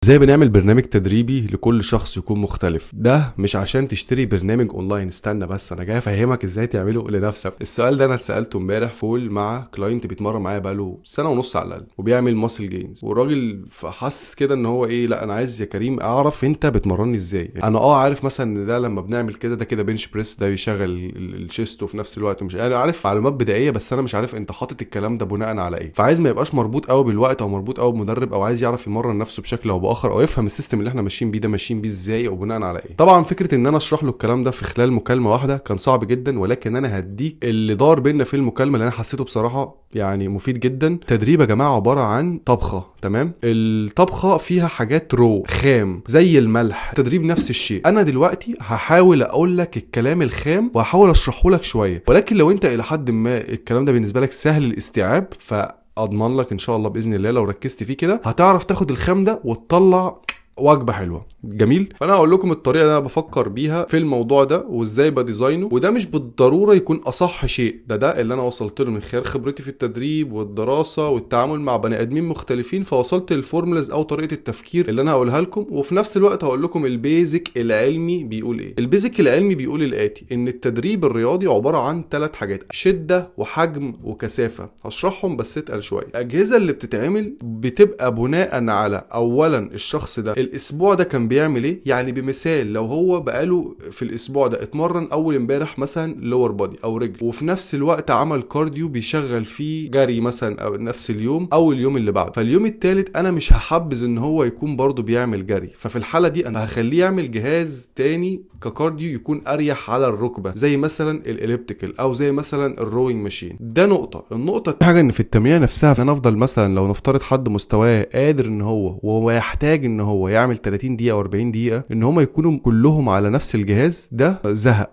ازاي بنعمل برنامج تدريبي لكل شخص يكون مختلف؟ ده مش عشان تشتري برنامج اونلاين، استنى بس انا جاي افهمك ازاي تعمله لنفسك. السؤال ده انا اتسالته امبارح فول مع كلاينت بيتمرن معايا بقاله سنه ونص على الاقل وبيعمل ماسل جينز، والراجل حس كده ان هو ايه، لا انا عايز يا كريم اعرف انت بتمرني ازاي. انا عارف مثلا ان ده لما بنعمل كده ده كده بنش بريس، ده بيشغل الشيست وفي نفس الوقت مش انا عارف معلومات بدائيه، بس انا مش عارف انت حاطط الكلام ده بناء على ايه. فعايز ما يبقاش مربوط قوي بالوقت او مربوط قوي بمدرب، او عايز يعرف يمرن نفسه بشكل او باخر، او يفهم السيستم اللي احنا ماشيين بيه ده ماشيين بيه ازاي او بناء على ايه. طبعا فكره ان انا اشرح له الكلام ده في خلال مكالمه واحده كان صعب جدا، ولكن انا هديك اللي دار بينا في المكالمه اللي انا حسيته بصراحه يعني مفيد جدا. تدريب يا جماعه عباره عن طبخه، تمام؟ الطبخه فيها حاجات رو خام زي الملح. تدريب نفس الشيء. انا دلوقتي هحاول اقول لك الكلام الخام وهحاول اشرحه لك شويه، ولكن لو انت الى حد ما الكلام ده بالنسبه لك سهل الاستيعاب، اضمن لك ان شاء الله باذن الله لو ركزت فيه كده هتعرف تاخد الخام ده وتطلع وجبه حلوه. جميل. فانا هقول لكم الطريقه اللي انا بفكر بيها في الموضوع ده وازاي بديزاينه، وده مش بالضروره يكون اصح شيء، ده اللي انا وصلت له من خلال خبرتي في التدريب والدراسه والتعامل مع بني ادمين مختلفين، فوصلت للفورمولاز او طريقه التفكير اللي انا هقولها لكم. وفي نفس الوقت هقول لكم البيزك العلمي بيقول ايه. البيزك العلمي بيقول الاتي، ان التدريب الرياضي عباره عن 3 حاجات: شده وحجم وكثافه. هشرحهم بس اتقل شويه. الاجهزه اللي بتتعمل بتبقى بناء على اولا الشخص ده الاسبوع ده كان بيعمل ايه. يعني بمثال لو هو بقاله في الاسبوع ده اتمرن اول امبارح مثلا لور بودي او رجل، وفي نفس الوقت عمل كارديو بيشغل فيه جري مثلا او نفس اليوم او اليوم اللي بعده، فاليوم الثالث انا مش هحبذ ان هو يكون برضه بيعمل جري، ففي الحاله دي انا هخليه يعمل جهاز تاني ككارديو يكون اريح على الركبه، زي مثلا الاليبتيكال او زي مثلا الروينج ماشين. ده نقطه. النقطه حاجه ان في التمرين نفسها انا افضل مثلا لو نفترض حد مستواه قادر ان هو يحتاج ان هو يعمل 30 دقيقه او 40 دقيقه، ان هم يكونوا كلهم على نفس الجهاز، ده زهق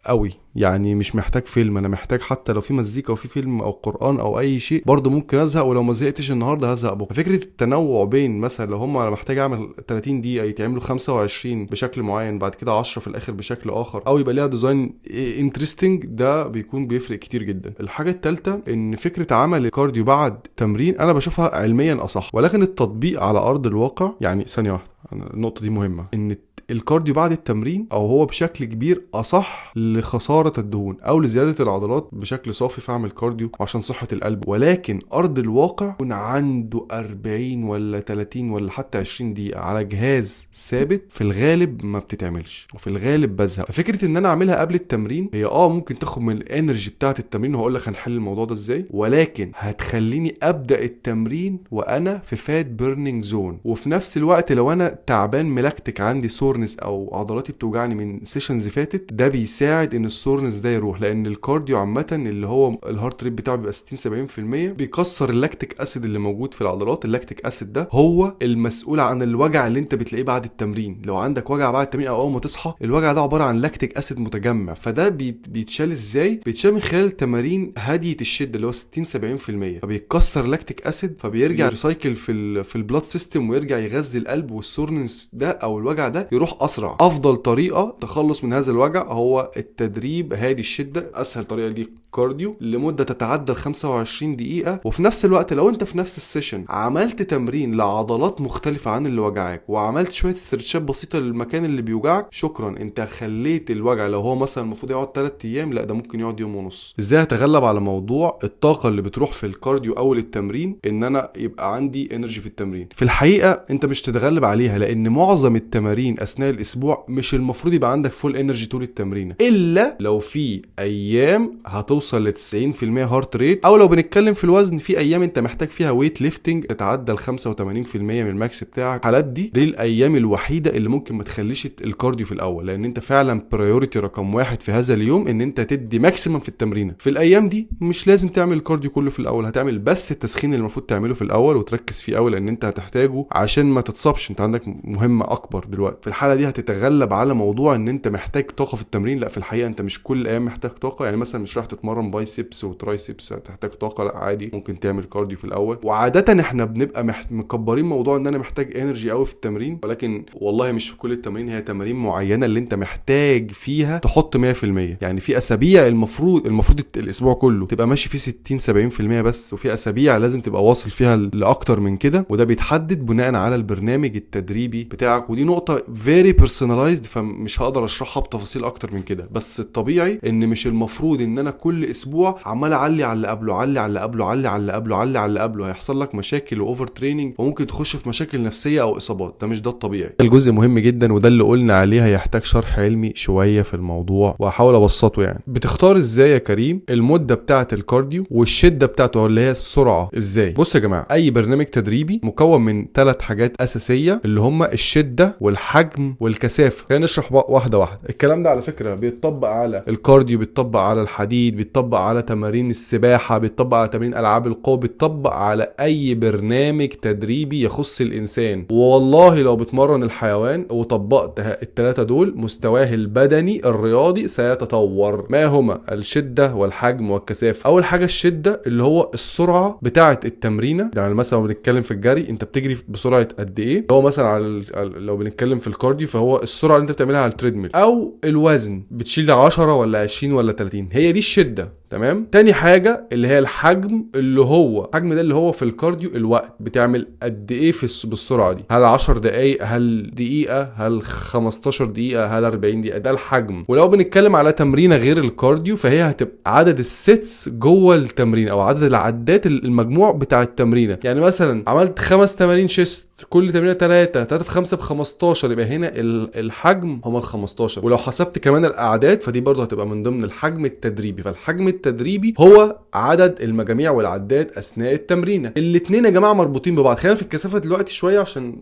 قوي. يعني مش محتاج فيلم، انا محتاج حتى لو في مزيكا وفي فيلم او قرآن او اي شيء برضه ممكن ازهق، ولو ما زهقتش النهارده هزهق بكره. فكره التنوع بين مثلا لو هم انا محتاج اعمل 30 دقيقه يتعملوا 25 بشكل معين، بعد كده 10 في الاخر بشكل اخر، او يبقى ليها ديزاين انترستنج، ده بيكون بيفرق كتير جدا. الحاجه الثالثه ان فكره عمل الكارديو بعد تمرين انا بشوفها علميا اصح، ولكن التطبيق على ارض الواقع يعني ثانيه واحده، النقطه دي مهمه، ان الكارديو بعد التمرين او هو بشكل كبير اصح لخساره الدهون او لزياده العضلات بشكل صافي، فاعمل كارديو عشان صحه القلب. ولكن ارض الواقع يكون عنده 40 ولا 30 ولا حتى 20 دقيقه على جهاز ثابت، في الغالب ما بتتعملش وفي الغالب بزهق. ففكره ان انا اعملها قبل التمرين هي ممكن تاخد من الانرجي بتاعه التمرين، وهقول لك هنحل الموضوع ده ازاي، ولكن هتخليني ابدا التمرين وانا في فات بيرنينج زون، وفي نفس الوقت لو انا تعبان ملكتك عندي سورنس او عضلاتي بتوجعني من سيشنز فاتت، ده بيساعد ان السورنس ده يروح، لان الكارديو عامه اللي هو الهارت ريت بتاعه بيبقى 60 70% بيكسر اللاكتيك اسيد اللي موجود في العضلات. اللاكتيك اسيد ده هو المسؤول عن الوجع اللي انت بتلاقيه بعد التمرين. لو عندك وجع بعد التمرين او اول ما تصحى، الوجع ده عباره عن لاكتيك اسيد متجمع. فده بيتشال ازاي؟ بيتشال من خلال تمارين هاديه الشده اللي هو 60 70%، فبيكسر لاكتيك اسيد فبيرجع ريسايكل في البلاد سيستم ويرجع يغذي القلب، والسورنس ده او الوجع ده يروح اسرع. افضل طريقه تخلص من هذا الوجع هو التدريب هادي الشده. اسهل طريقه دي كارديو لمده تتعدى ال 25 دقيقه، وفي نفس الوقت لو انت في نفس السيشن عملت تمرين لعضلات مختلفه عن اللي وجعك وعملت شويه استرتشات بسيطه للمكان اللي بيوجعك، شكرا انت خليت الوجع لو هو مثلا المفروض يقعد 3 ايام، لا ده ممكن يقعد يوم ونص. ازاي اتغلب على موضوع الطاقه اللي بتروح في الكارديو اول التمرين، ان انا يبقى عندي انرجي في التمرين؟ في الحقيقه انت مش تتغلب عليها، لان معظم التمارين اثناء الاسبوع مش المفروض يبقى عندك فول انرجي طول التمرين، الا لو في ايام هتوصل ل 90% هارت ريت، او لو بنتكلم في الوزن في ايام انت محتاج فيها ويت ليفتنج تتعدى ال 85% من الماكس بتاعك. الحالات دي الايام الوحيده اللي ممكن ما تخليش الكارديو في الاول، لان انت فعلا برايورتي رقم 1 في هذا اليوم ان انت تدي ماكسيمم في التمرين. في الايام دي مش لازم تعمل الكارديو كله في الاول، هتعمل بس التسخين اللي المفروض تعمله في الاول وتركز فيه قوي، لان انت هتحتاجه عشان ما تتصابش. انت عندك مهمه اكبر دلوقتي. في الحالة الحاله دي هتتغلب على موضوع ان انت محتاج طاقه في التمرين. لا، في الحقيقه انت مش كل الايام محتاج طاقه. يعني مثلا مش رايح تتمرن بايسبس وترايسبس هتحتاج طاقه، لا عادي ممكن تعمل كارديو في الاول. وعاده احنا بنبقى مكبرين موضوع ان انا محتاج انرجي قوي في التمرين، ولكن والله مش في كل التمارين، هي تمارين معينه اللي انت محتاج فيها تحط 100%. يعني في اسابيع المفروض الاسبوع كله تبقى ماشي فيه 60 70% بس، وفي اسابيع لازم تبقى واصل فيها لاكتر من كده، وده بيتحدد بناء على البرنامج التدريبي بتاعك. ودي نقطه فيري بيرسوناليزد، فمش هقدر اشرحها بتفاصيل اكتر من كده. بس الطبيعي ان مش المفروض ان انا كل اسبوع عمال اعلي على اللي قبله، علي على اللي قبله، علي على اللي قبله، علي على اللي قبله. هيحصل لك مشاكل واوفر تريننج، وممكن تخش في مشاكل نفسيه او اصابات. ده مش ده الطبيعي. الجزء مهم جدا، وده اللي قلنا عليه هيحتاج شرح علمي شويه في الموضوع، وهحاول ابسطه. يعني بتختار ازاي يا كريم المده بتاعه الكارديو والشده بتاعته اللي هي السرعه ازاي؟ بص يا جماعه، اي برنامج تدريبي مكون من 3 حاجات اساسيه اللي هم الشده والحجم والكثافه. خلينا نشرح واحده واحده. الكلام ده على فكره بيتطبق على الكارديو، بيتطبق على الحديد، بيتطبق على تمارين السباحه، بيتطبق على تمارين العاب القوه، بيتطبق على اي برنامج تدريبي يخص الانسان. والله لو بتمرن الحيوان وطبقت ال3 دول، مستواه البدني الرياضي سيتطور. ما هما؟ الشده والحجم والكثافه. اول حاجه الشده اللي هو السرعه بتاعه التمرينه. يعني مثلا لو بنتكلم في الجري، انت بتجري بسرعه قد ايه؟ هو مثلا لو بنتكلم في الكارديو فهو السرعه اللي انت بتعملها على التريدميل. او الوزن، بتشيل 10 ولا 20 ولا 30، هي دي الشده. تمام. تاني حاجه اللي هي الحجم، اللي هو الحجم ده اللي هو في الكارديو الوقت، بتعمل قد ايه بالسرعه دي. هل 10 دقائق، هل دقيقه، هل 15 دقيقه، هل 40 دقيقه؟ ده الحجم. ولو بنتكلم على تمرينه غير الكارديو فهي هتبقى عدد السيتس جوه التمرين، او عدد العدات المجموع بتاع التمرينه. يعني مثلا عملت 5 تمارين شيست، كل تمرينه 3 في 5 ب15، يبقى هنا الحجم هم ال15. ولو حسبت كمان الاعداد فدي برضه هتبقى من ضمن الحجم التدريبي. فالحجم التدريبي هو عدد المجاميع والعدات اثناء التمرينه. الاثنين يا جماعه مربوطين ببعض. خلينا في الكثافه دلوقتي شويه عشان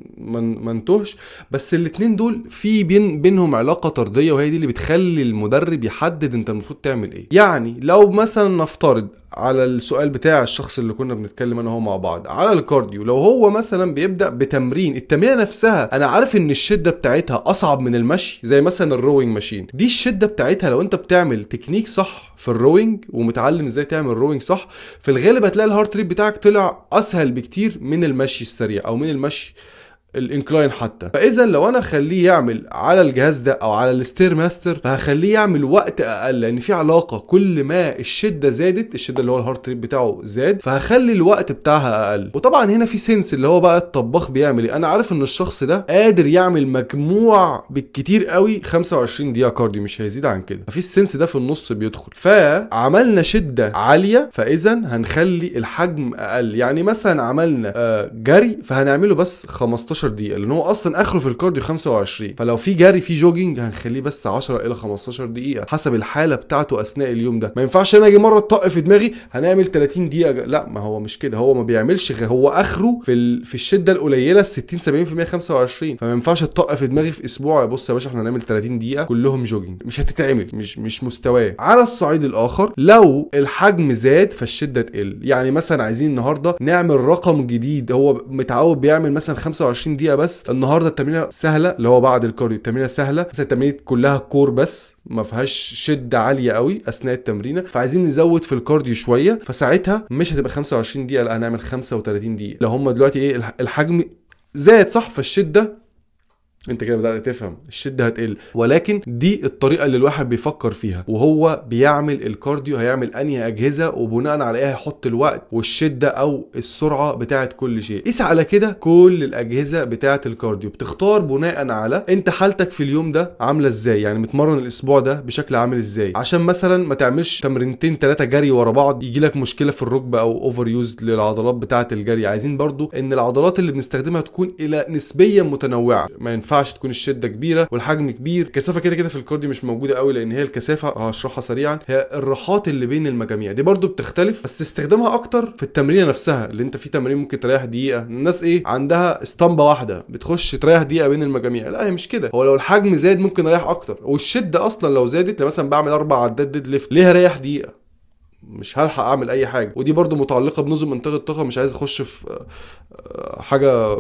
ما نتوهش، بس الاثنين دول في بينهم علاقه طرديه، وهي دي اللي بتخلي المدرب يحدد انت المفروض تعمل ايه. يعني لو مثلا نفترض على السؤال بتاع الشخص اللي كنا بنتكلم انا وهو مع بعض على الكارديو، لو هو مثلا بيبدا بتمرين التمرينه نفسها انا عارف ان الشده بتاعتها اصعب من المشي، زي مثلا الروينج ماشين، دي الشده بتاعتها لو انت بتعمل تكنيك صح في الروينج ومتعلم ازاي تعمل روينج صح، في الغالب هتلاقي الهارت ريت بتاعك طلع اسهل بكتير من المشي السريع او من المشي الانكلاين حتى. فاذا لو انا اخليه يعمل على الجهاز ده او على الستير ماستر، فهخليه يعمل وقت اقل، لان في علاقه. كل ما الشده زادت، الشده اللي هو الهارت ريت بتاعه زاد، فهخلي الوقت بتاعها اقل. وطبعا هنا في سنس اللي هو بقى الطباخ بيعمل ايه. انا عارف ان الشخص ده قادر يعمل مجموع بالكتير قوي 25 دقيقه كارديو، مش هيزيد عن كده، ففي السنس ده في النص بيدخل. فعملنا شده عاليه، فاذا هنخلي الحجم اقل. يعني مثلا عملنا جري، فهنعمله بس 15 دقيقه، لان هو اصلا اخره في الكارديو 25. فلو في جري في جوجينج هنخليه بس 10 الى 15 دقيقه حسب الحاله بتاعته اثناء اليوم ده. ما ينفعش انا اجي مره طق في دماغي هنعمل 30 دقيقه لا، ما هو مش كده. هو ما بيعملش هو اخره في الشده القليله 60 70% 25. فما ينفعش تطق في دماغي في اسبوع بص يا باشا احنا هنعمل 30 دقيقه كلهم جوجينج، مش هتتعمل، مش مستواه. على الصعيد الاخر لو الحجم زاد فالشده تقل. يعني مثلا عايزين النهارده نعمل رقم جديد، هو متعود بيعمل مثلا 25 دقيقه بس، النهارده التمرينه سهله اللي هو بعد الكارديو التمرينه سهله، مثلا التمرينه كلها كور بس ما فيهاش شده عاليه قوي اثناء التمرينه، فعايزين نزود في الكارديو شويه، فساعتها مش هتبقى 25 دقيقه، لا هنعمل 35 دقيقه. لو هم دلوقتي ايه الحجم زاد صح، فالشده انت كده بدأت تفهم الشدة هتقل. ولكن دي الطريقة اللي الواحد بيفكر فيها وهو بيعمل الكارديو، هيعمل انهي اجهزة وبناء على ايه هيحط الوقت والشدة او السرعة بتاعت كل شيء. قيس على كده كل الاجهزة بتاعت الكارديو، بتختار بناء على انت حالتك في اليوم ده عاملة ازاي، يعني متمرن الاسبوع ده بشكل عامل ازاي، عشان مثلا ما تعملش تمرينتين 3 جري ورا بعض يجي لك مشكلة في الركبة او اوفر يوز للعضلات بتاعت الجري. عايزين برضو ان العضلات اللي بنستخدمها تكون الى نسبيا متنوعة، ما ينفعش تكون الشده كبيره والحجم كبير. الكثافه كده كده في الكارديو مش موجوده قوي، لان هي الكثافه هشرحها سريعا هي الراحات اللي بين المجاميع، دي برضو بتختلف بس استخدامها اكتر في التمرين نفسها. اللي انت في تمرين ممكن تريح دقيقه، الناس ايه عندها اسطمبه واحده بتخش تريح دقيقه بين المجاميع، لا هي مش كده. هو لو الحجم زاد ممكن اريح اكتر، والشده اصلا لو زادت مثلا بعمل 4 عدات ديد ليفت، ليه هريح دقيقه؟ مش هلحق اعمل اي حاجه. ودي برضو متعلقه بنظم انتاج الطاقه، مش عايز اخش في حاجه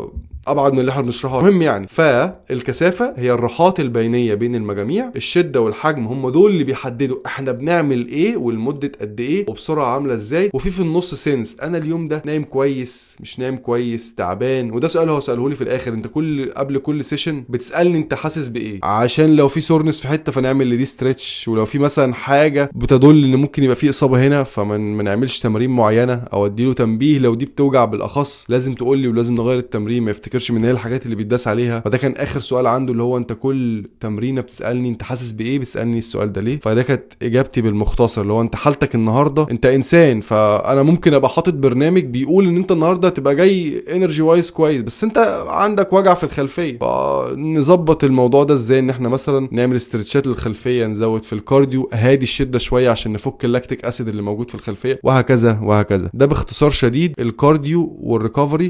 ابعد من اللي احنا بنشرحه. المهم يعني، فالكثافه هي الراحات البينيه بين المجاميع، الشده والحجم هم دول اللي بيحددوا احنا بنعمل ايه والمده قد ايه وبسرعه عامله ازاي. وفي النص سنس، انا اليوم ده نايم كويس مش نايم كويس، تعبان. وده سؤال هو ساله لي في الاخر، انت قبل كل سيشن بتسالني انت حاسس بايه، عشان لو في سورنس في حته فنعمل لدي ستريتش، ولو في مثلا حاجه بتدل ان ممكن يبقى في اصابه هنا فما نعملش تمارين معينه، او اديله تنبيه لو دي بتوجع بالاخص لازم تقول لي ولازم نغير التمرين، ما يفتكرش من هي الحاجات اللي بيتداس عليها. فده كان اخر سؤال عنده، اللي هو انت كل تمرينه بتسالني انت حاسس بايه، بتسالني السؤال ده ليه. فده كانت اجابتي بالمختصر، اللي هو انت حالتك النهارده، انت انسان، فانا ممكن ابقى حاطط برنامج بيقول ان انت النهارده تبقى جاي انرجي وايز كويس، بس انت عندك وجع في الخلفيه. فنظبط الموضوع ده ازاي؟ ان احنا مثلا نعمل استرتشات للخلفيه، نزود في الكارديو هادي الشده شويه عشان نفك اللاكتيك اسيد اللي موجود في الخلفيه، وهكذا وهكذا. ده باختصار شديد الكارديو والريكفري